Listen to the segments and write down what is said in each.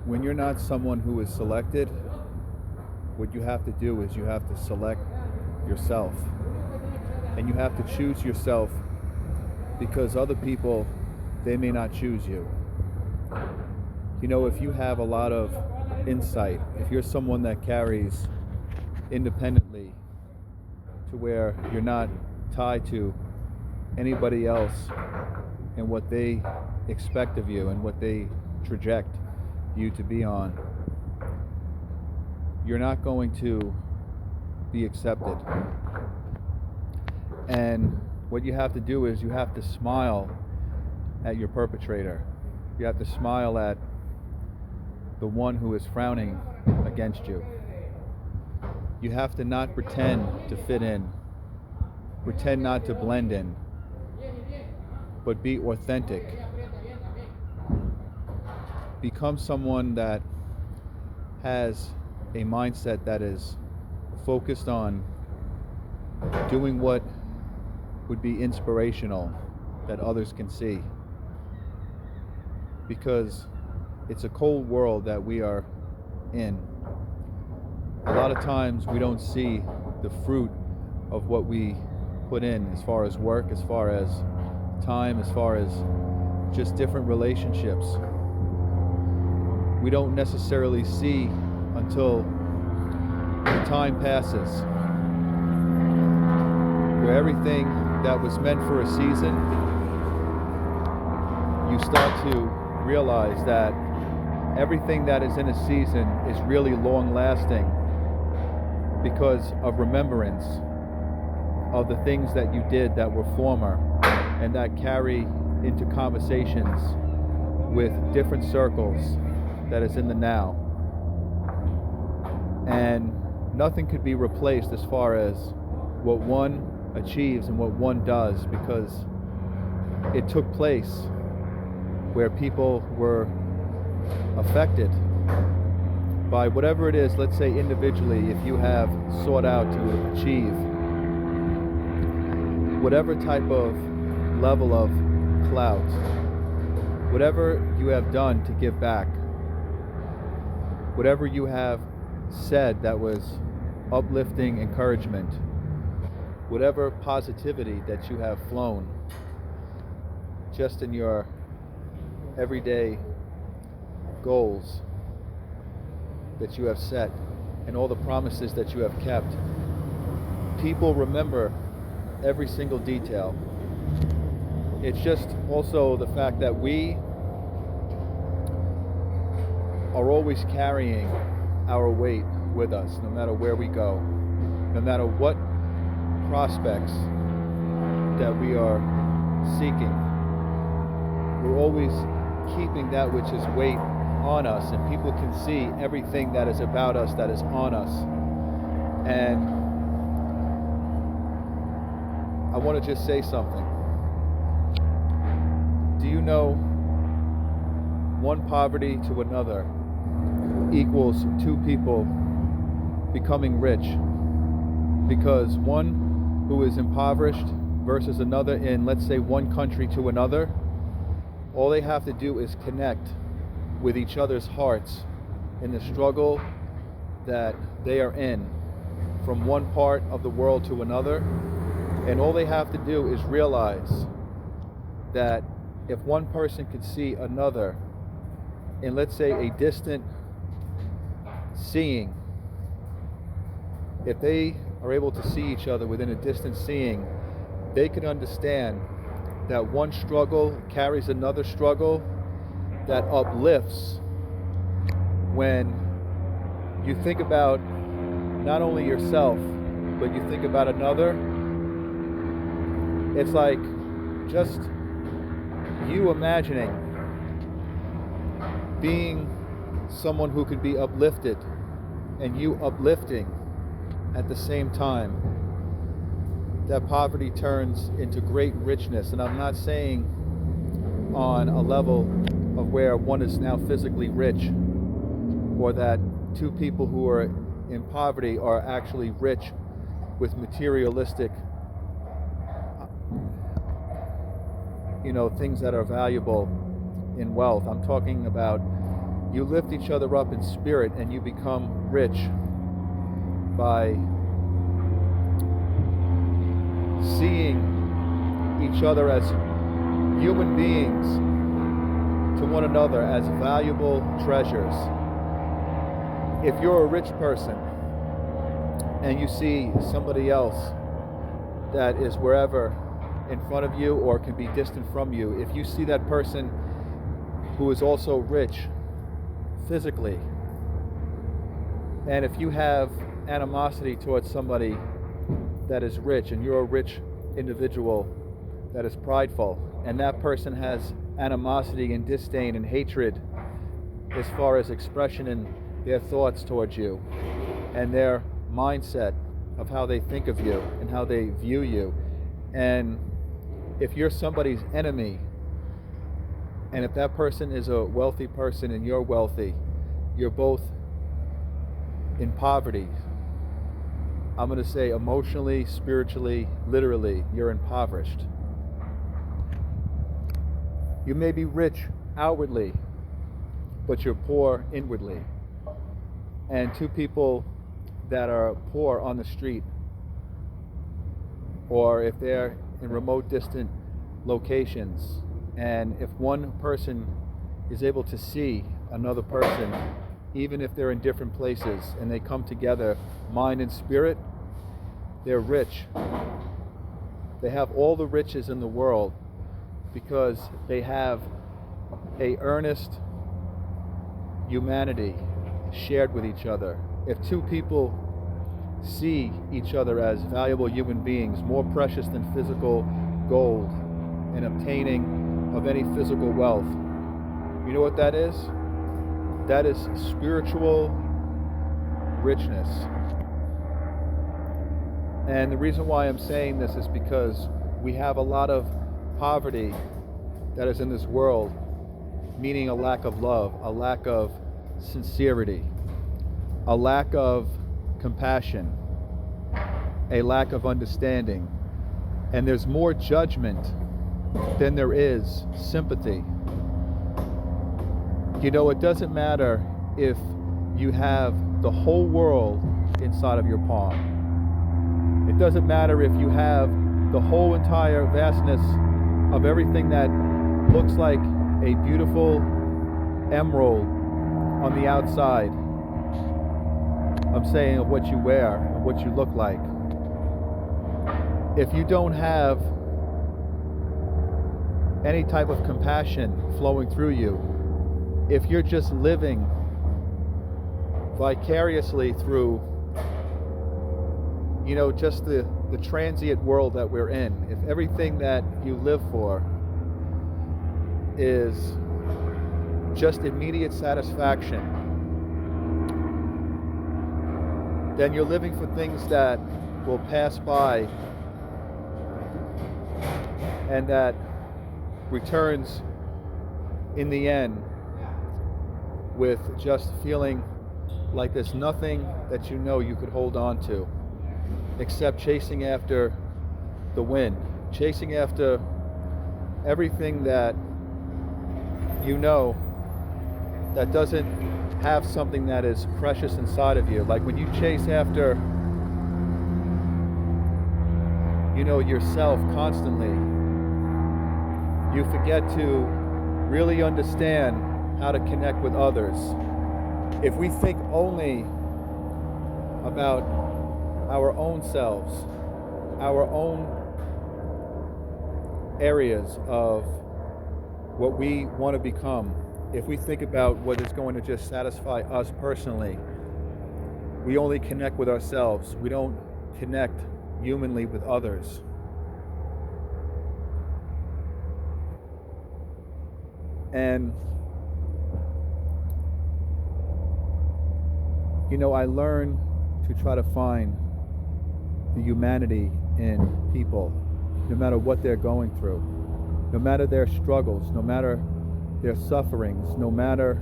When you're not someone who is selected, what you have to do is you have to select yourself. And you have to choose yourself because other people, they may not choose you. You know, if you have a lot of insight, if you're someone that carries independently to where you're not tied to anybody else and what they expect of you and what they traject you to be on, you're not going to be accepted. And what you have to do is you have to smile at your perpetrator. You have to smile at the one who is frowning against you. You have to not pretend to fit in, pretend not to blend in, but be authentic. Become someone that has a mindset that is focused on doing what would be inspirational that others can see. Because it's a cold world that we are in. A lot of times we don't see the fruit of what we put in as far as work, as far as time, as far as just different relationships. We don't necessarily see until the time passes, where everything that was meant for a season, you start to realize that everything that is in a season is really long lasting because of remembrance of the things that you did that were former and that carry into conversations with different circles that is in the now. And nothing could be replaced as far as what one achieves and what one does, because it took place where people were affected by whatever it is. Let's say individually, if you have sought out to achieve whatever type of level of clout, whatever you have done to give back, whatever you have said that was uplifting encouragement, whatever positivity that you have flown just in your everyday goals that you have set and all the promises that you have kept, people remember every single detail. It's just also the fact that we are always carrying our weight with us, no matter where we go, no matter what prospects that we are seeking. We're always keeping that which is weight on us, and people can see everything that is about us, that is on us. And I want to just say something. Do you know one poverty to another equals two people becoming rich? Because one who is impoverished versus another in, let's say, one country to another, all they have to do is connect with each other's hearts in the struggle that they are in from one part of the world to another. And all they have to do is realize that if one person could see another in, let's say, a distant seeing, if they are able to see each other within a distant seeing, they can understand that one struggle carries another struggle that uplifts. When you think about not only yourself, but you think about another, it's like just you imagining being someone who could be uplifted and you uplifting at the same time. That poverty turns into great richness. And I'm not saying on a level of where one is now physically rich, or that two people who are in poverty are actually rich with materialistic, things that are valuable in wealth. I'm talking about You lift each other up in spirit, and you become rich by seeing each other as human beings to one another, as valuable treasures. If you're a rich person and you see somebody else that is wherever in front of you or can be distant from you, if you see that person who is also rich physically, and if you have animosity towards somebody that is rich, and you're a rich individual that is prideful, and that person has animosity and disdain and hatred as far as expression in their thoughts towards you and their mindset of how they think of you and how they view you, and if you're somebody's enemy, and if that person is a wealthy person and you're wealthy, you're both in poverty. I'm going to say emotionally, spiritually, literally, you're impoverished. You may be rich outwardly, but you're poor inwardly. And two people that are poor on the street, or if they're in remote, distant locations, and if one person is able to see another person, even if they're in different places, and they come together, mind and spirit, they're rich. They have all the riches in the world because they have a earnest humanity shared with each other. If two people see each other as valuable human beings, more precious than physical gold and obtaining of any physical wealth, you know what that is? That is spiritual richness. And the reason why I'm saying this is because we have a lot of poverty that is in this world, meaning a lack of love, a lack of sincerity, a lack of compassion, a lack of understanding. And there's more judgment than there is sympathy. You know, it doesn't matter if you have the whole world inside of your palm. It doesn't matter if you have the whole entire vastness of everything that looks like a beautiful emerald on the outside. I'm saying of what you wear and what you look like. If you don't have any type of compassion flowing through you, if you're just living vicariously through, you know, just the transient world that we're in, if everything that you live for is just immediate satisfaction, then you're living for things that will pass by and that returns in the end with just feeling like there's nothing that you know you could hold on to except chasing after the wind, chasing after everything that you know that doesn't have something that is precious inside of you. Like when you chase after, you know, yourself constantly, you forget to really understand how to connect with others. If we think only about our own selves, our own areas of what we want to become, if we think about what is going to just satisfy us personally, we only connect with ourselves. We don't connect humanly with others. And you know, I learned to try to find the humanity in people, no matter what they're going through, no matter their struggles, no matter their sufferings, no matter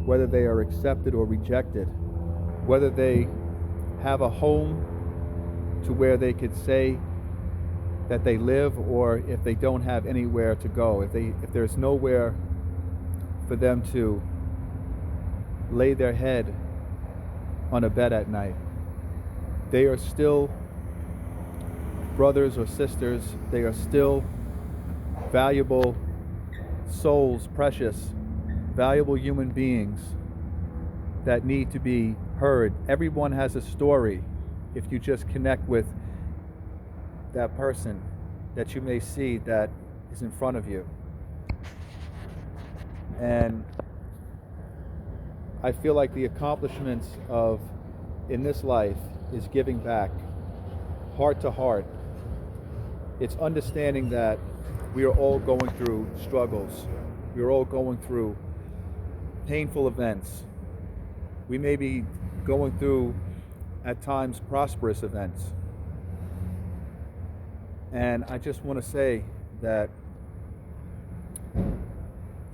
whether they are accepted or rejected, whether they have a home to where they could say that they live, or if they don't have anywhere to go, if there's nowhere for them to lay their head on a bed at night. They are still brothers or sisters. They are still valuable souls, precious, valuable human beings that need to be heard. Everyone has a story if you just connect with that person that you may see that is in front of you. And I feel like the accomplishments of in this life is giving back, heart to heart. It's understanding that we are all going through struggles. We are all going through painful events. We may be going through, at times, prosperous events. And I just want to say that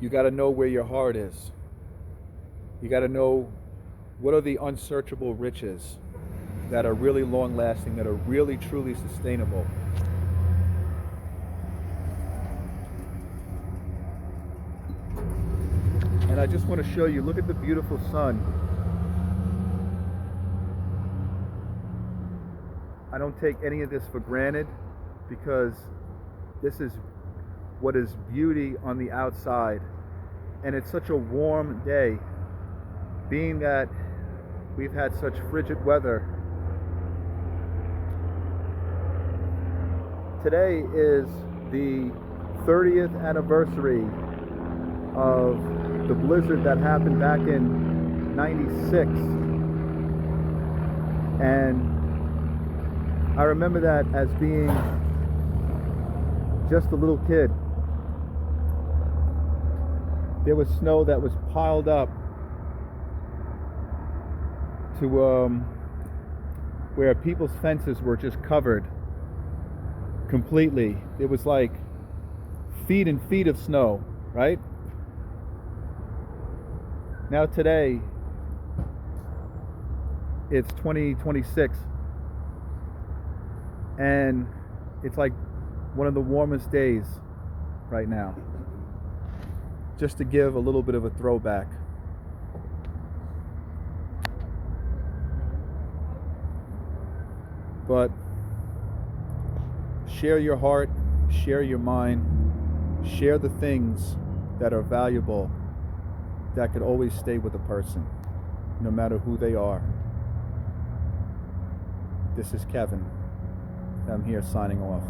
you got to know where your heart is. You got to know what are the unsearchable riches that are really long-lasting, that are really, truly sustainable. And I just want to show you, look at the beautiful sun. I don't take any of this for granted because this is what is beauty on the outside. And it's such a warm day, being that we've had such frigid weather. Today is the 30th anniversary of the blizzard that happened back in '96. And I remember that as being just a little kid. There was snow that was piled up to where people's fences were just covered completely. It was like feet and feet of snow, right? Now today, it's 2026, and it's like one of the warmest days right now. Just to give a little bit of a throwback. But share your heart, share your mind, share the things that are valuable, that could always stay with a person, no matter who they are. This is Kevin. I'm here signing off.